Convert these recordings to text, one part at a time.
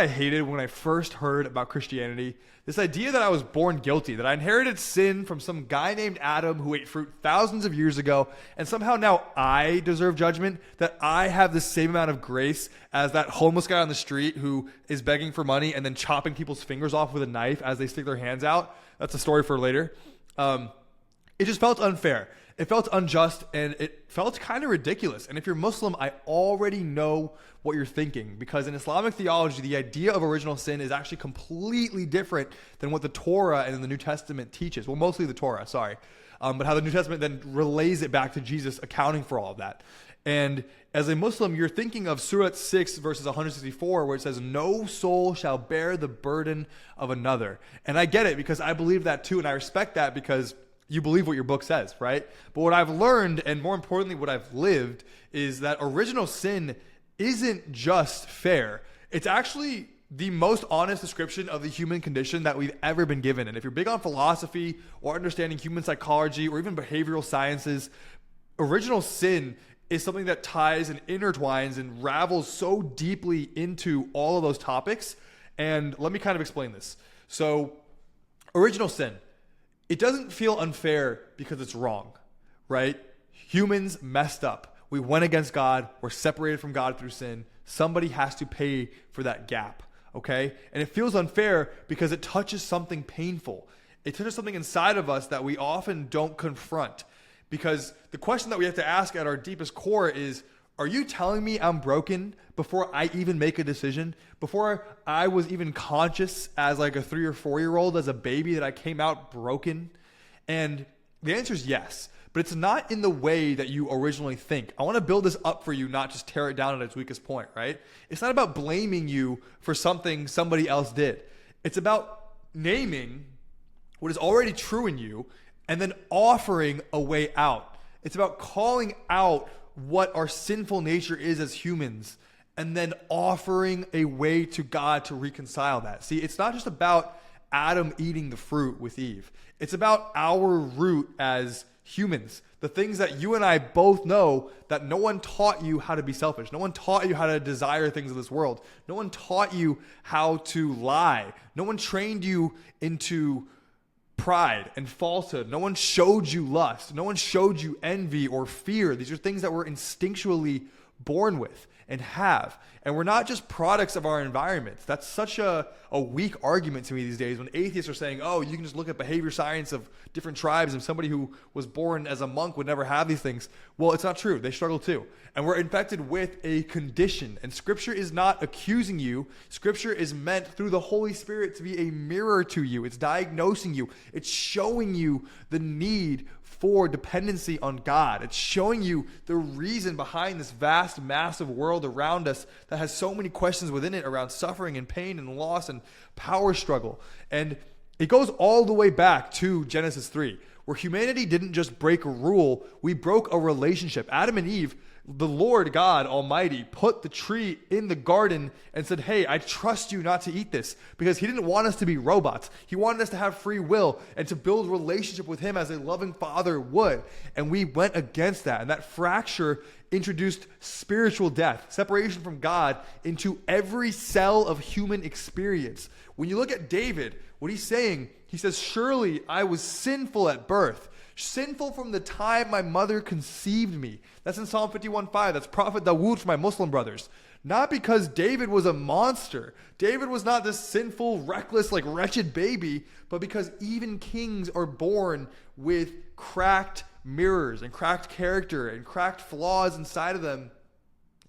I hated when I first heard about Christianity? This idea that I was born guilty, that I inherited sin from some guy named Adam who ate fruit thousands of years ago, and somehow now I deserve judgment, that I have the same amount of grace as that homeless guy on the street who is begging for money and then chopping people's fingers off with a knife as they stick their hands out. That's a story for later. It just felt unfair. It felt unjust, and it felt kind of ridiculous. And if you're Muslim, I already know what you're thinking, because in Islamic theology, the idea of original sin is actually completely different than what the Torah and the New Testament teaches. Well, mostly the Torah, sorry. But how the New Testament then relays it back to Jesus accounting for all of that. And as a Muslim, you're thinking of Surah 6, verses 164, where it says, "No soul shall bear the burden of another." And I get it, because I believe that too, and I respect that because you believe what your book says, right? But what I've learned, and more importantly, what I've lived, is that original sin isn't just fair. It's actually the most honest description of the human condition that we've ever been given. And if you're big on philosophy or understanding human psychology or even behavioral sciences, original sin is something that ties and intertwines and ravels so deeply into all of those topics. And let me kind of explain this. So, original sin. It doesn't feel unfair because it's wrong, right? Humans messed up. We went against God. We're separated from God through sin. Somebody has to pay for that gap, okay? And it feels unfair because it touches something painful. It touches something inside of us that we often don't confront. Because the question that we have to ask at our deepest core is, are you telling me I'm broken before I even make a decision? Before I was even conscious as like a 3 or 4 year old, as a baby, that I came out broken? And the answer is yes, but it's not in the way that you originally think. I want to build this up for you, not just tear it down at its weakest point, right? It's not about blaming you for something somebody else did. It's about naming what is already true in you and then offering a way out. It's about calling out what our sinful nature is as humans, and then offering a way to God to reconcile that. See, it's not just about Adam eating the fruit with Eve. It's about our root as humans. The things that you and I both know, that no one taught you how to be selfish. No one taught you how to desire things of this world. No one taught you how to lie. No one trained you into pride and falsehood. No one showed you lust. No one showed you envy or fear. These are things that we're instinctually born with and have. And we're not just products of our environments. That's such a weak argument to me these days when atheists are saying, oh, you can just look at behavior science of different tribes and somebody who was born as a monk would never have these things. Well, it's not true. They struggle too. And we're infected with a condition. And Scripture is not accusing you. Scripture is meant through the Holy Spirit to be a mirror to you. It's diagnosing you. It's showing you the need for dependency on God. It's showing you the reason behind this vast, massive world around us that has so many questions within it around suffering and pain and loss and power struggle. And it goes all the way back to Genesis 3, where humanity didn't just break a rule, we broke a relationship. Adam and Eve, the Lord God Almighty, put the tree in the garden and said, hey, I trust you not to eat this, because he didn't want us to be robots. He wanted us to have free will and to build relationship with him as a loving father would. And we went against that. And that fracture introduced spiritual death, separation from God into every cell of human experience. When you look at David, what he's saying, he says, surely I was sinful at birth. Sinful from the time my mother conceived me. That's in Psalm 51:5. That's Prophet Dawood for my Muslim brothers. Not because David was a monster. David was not this sinful, reckless, wretched baby, but because even kings are born with cracked mirrors and cracked character and cracked flaws inside of them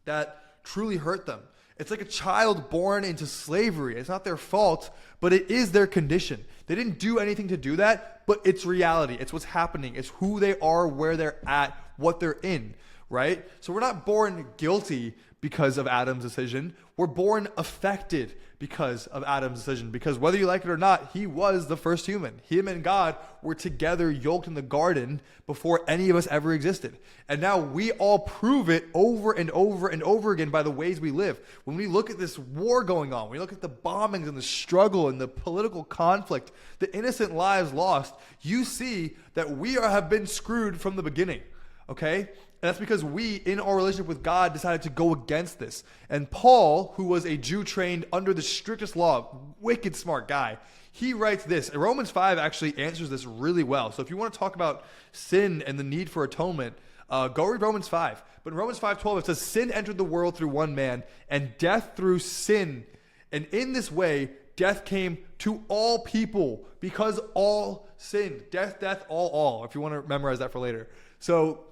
that truly hurt them. It's like a child born into slavery. It's not their fault, but it is their condition. They didn't do anything to do that, but it's reality. It's what's happening. It's who they are, where they're at, what they're in, right? So we're not born guilty because of Adam's decision. We're born affected because of Adam's decision. Because whether you like it or not, he was the first human. Him and God were together yoked in the garden before any of us ever existed. And now we all prove it over and over and over again by the ways we live. When we look at this war going on, when we look at the bombings and the struggle and the political conflict, the innocent lives lost, you see that we have been screwed from the beginning, okay? And that's because we, in our relationship with God, decided to go against this. And Paul, who was a Jew trained under the strictest law, wicked smart guy, he writes this. And Romans 5 actually answers this really well. So if you want to talk about sin and the need for atonement, go read Romans 5. But in Romans 5:12, it says, sin entered the world through one man, and death through sin. And in this way, death came to all people because all sinned. Death, all. If you want to memorize that for later. So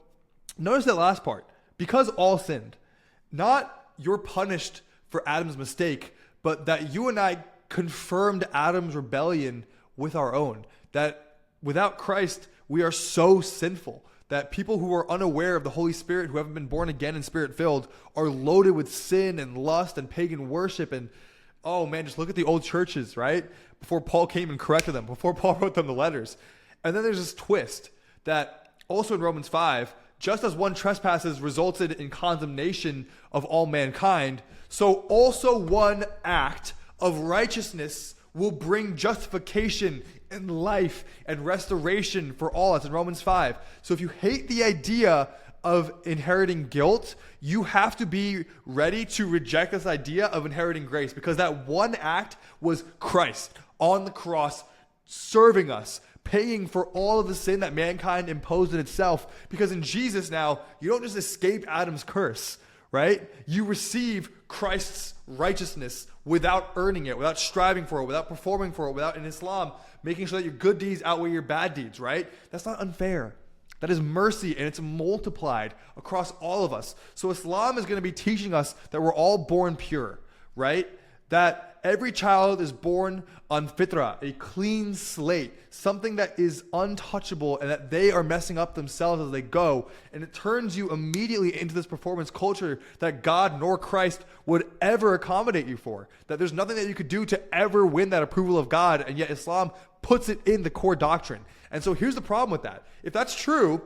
notice that last part. Because all sinned. Not you're punished for Adam's mistake, but that you and I confirmed Adam's rebellion with our own. That without Christ, we are so sinful. That people who are unaware of the Holy Spirit, who haven't been born again and Spirit-filled, are loaded with sin and lust and pagan worship. And, oh man, just look at the old churches, right? Before Paul came and corrected them, before Paul wrote them the letters. And then there's this twist that also in Romans 5, just as one trespasses resulted in condemnation of all mankind, so also one act of righteousness will bring justification and life and restoration for all. That's in Romans 5. So if you hate the idea of inheriting guilt, you have to be ready to reject this idea of inheriting grace, because that one act was Christ on the cross serving us, paying for all of the sin that mankind imposed in itself. Because in Jesus now, you don't just escape Adam's curse, right? You receive Christ's righteousness without earning it, without striving for it, without performing for it, without, in Islam, making sure that your good deeds outweigh your bad deeds, right? That's not unfair. That is mercy, and it's multiplied across all of us. So Islam is going to be teaching us that we're all born pure, right? That every child is born on fitrah, a clean slate, something that is untouchable, and that they are messing up themselves as they go. And it turns you immediately into this performance culture that God nor Christ would ever accommodate you for. That there's nothing that you could do to ever win that approval of God, and yet Islam puts it in the core doctrine. And so here's the problem with that. If that's true,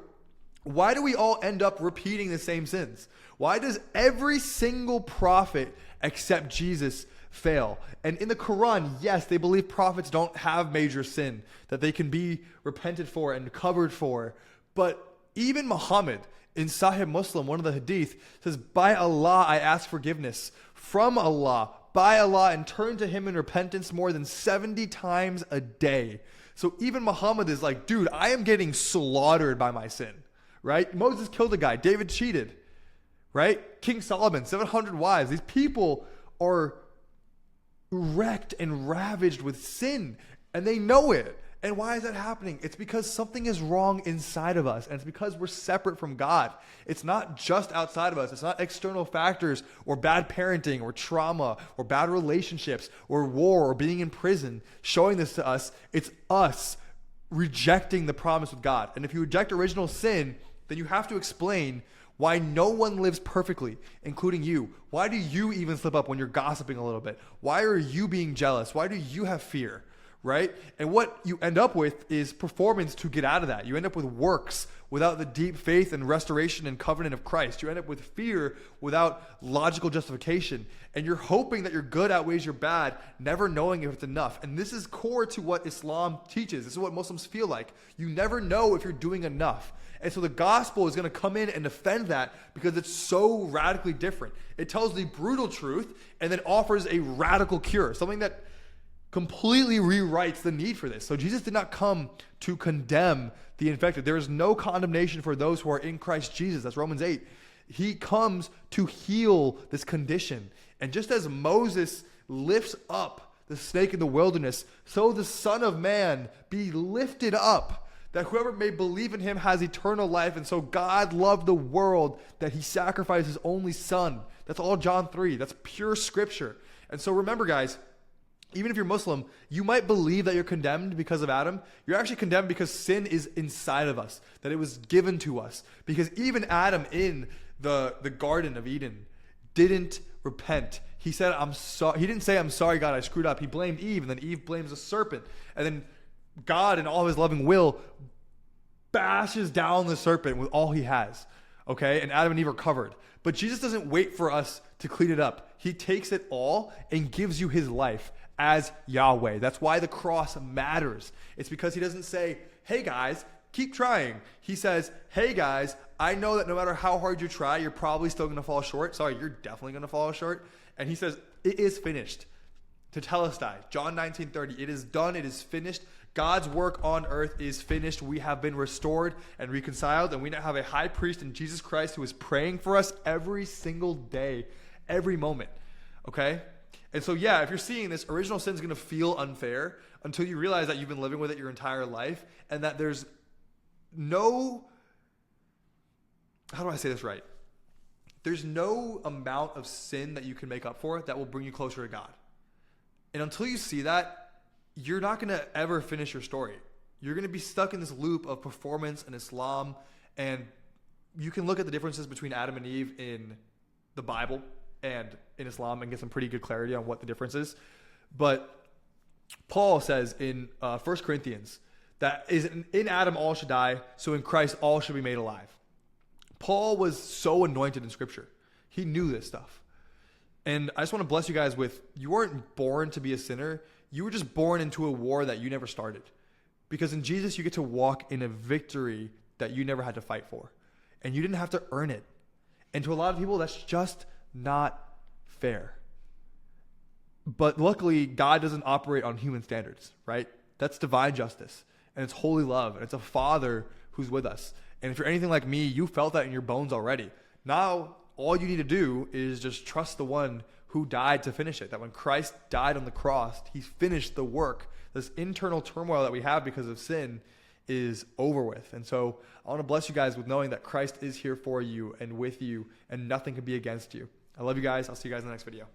why do we all end up repeating the same sins? Why does every single prophet except Jesus fail? And in the Quran, yes, they believe prophets don't have major sin, that they can be repented for and covered for. But even Muhammad, in Sahih Muslim, one of the hadith, says, by Allah, I ask forgiveness from Allah, by Allah, and turn to him in repentance more than 70 times a day. So even Muhammad is like, dude, I am getting slaughtered by my sin, right? Moses killed a guy. David cheated, right? King Solomon, 700 wives. These people are wrecked and ravaged with sin, and they know it. And why is that happening? It's because something is wrong inside of us, and it's because we're separate from God. It's not just outside of us. It's not external factors or bad parenting or trauma or bad relationships or war or being in prison showing this to us. It's us rejecting the promise with God. And if you reject original sin, then you have to explain why no one lives perfectly, including you. Why do you even slip up when you're gossiping a little bit? Why are you being jealous? Why do you have fear? Right? And what you end up with is performance to get out of that. You end up with works without the deep faith and restoration and covenant of Christ. You end up with fear without logical justification. And you're hoping that your good outweighs your bad, never knowing if it's enough. And this is core to what Islam teaches. This is what Muslims feel like. You never know if you're doing enough. And so the gospel is going to come in and defend that because it's so radically different. It tells the brutal truth and then offers a radical cure, something that completely rewrites the need for this. So Jesus did not come to condemn the infected. There is no condemnation for those who are in Christ Jesus. That's Romans 8. He comes to heal this condition. And just as Moses lifts up the snake in the wilderness, so the Son of Man be lifted up, that whoever may believe in him has eternal life. And so God loved the world that he sacrificed his only son. That's all John 3. That's pure scripture. And so remember, guys, even if you're Muslim, you might believe that you're condemned because of Adam. You're actually condemned because sin is inside of us, that it was given to us. Because even Adam in the Garden of Eden didn't repent. He said, I'm sorry. He didn't say, I'm sorry, God, I screwed up. He blamed Eve, and then Eve blames the serpent. And then God, in all of his loving will, bashes down the serpent with all he has. Okay? And Adam and Eve are covered. But Jesus doesn't wait for us to clean it up. He takes it all and gives you his life as Yahweh. That's why the cross matters. It's because he doesn't say, hey guys, keep trying. He says, hey guys, I know that no matter how hard you try, you're probably still going to fall short. Sorry, you're definitely going to fall short. And he says, it is finished. Tetelestai, John 19:30, it is done, it is finished. God's work on earth is finished. We have been restored and reconciled, and we now have a high priest in Jesus Christ who is praying for us every single day, every moment. Okay? And so, yeah, if you're seeing this, original sin is going to feel unfair until you realize that you've been living with it your entire life and that there's no, how do I say this right? There's no amount of sin that you can make up for that will bring you closer to God. And until you see that, you're not going to ever finish your story. You're going to be stuck in this loop of performance and Islam. And you can look at the differences between Adam and Eve in the Bible and in Islam and get some pretty good clarity on what the difference is. But Paul says in 1 Corinthians that is in Adam all should die, so in Christ all should be made alive. Paul was so anointed in Scripture. He knew this stuff. And I just want to bless you guys with, you weren't born to be a sinner. You were just born into a war that you never started. Because in Jesus, you get to walk in a victory that you never had to fight for. And you didn't have to earn it. And to a lot of people, that's just not fair. But luckily, God doesn't operate on human standards, right? That's divine justice. And it's holy love. And it's a Father who's with us. And if you're anything like me, you felt that in your bones already. Now, all you need to do is just trust the one who died to finish it. That when Christ died on the cross, he finished the work. This internal turmoil that we have because of sin is over with. And so I want to bless you guys with knowing that Christ is here for you and with you, and nothing can be against you. I love you guys. I'll see you guys in the next video.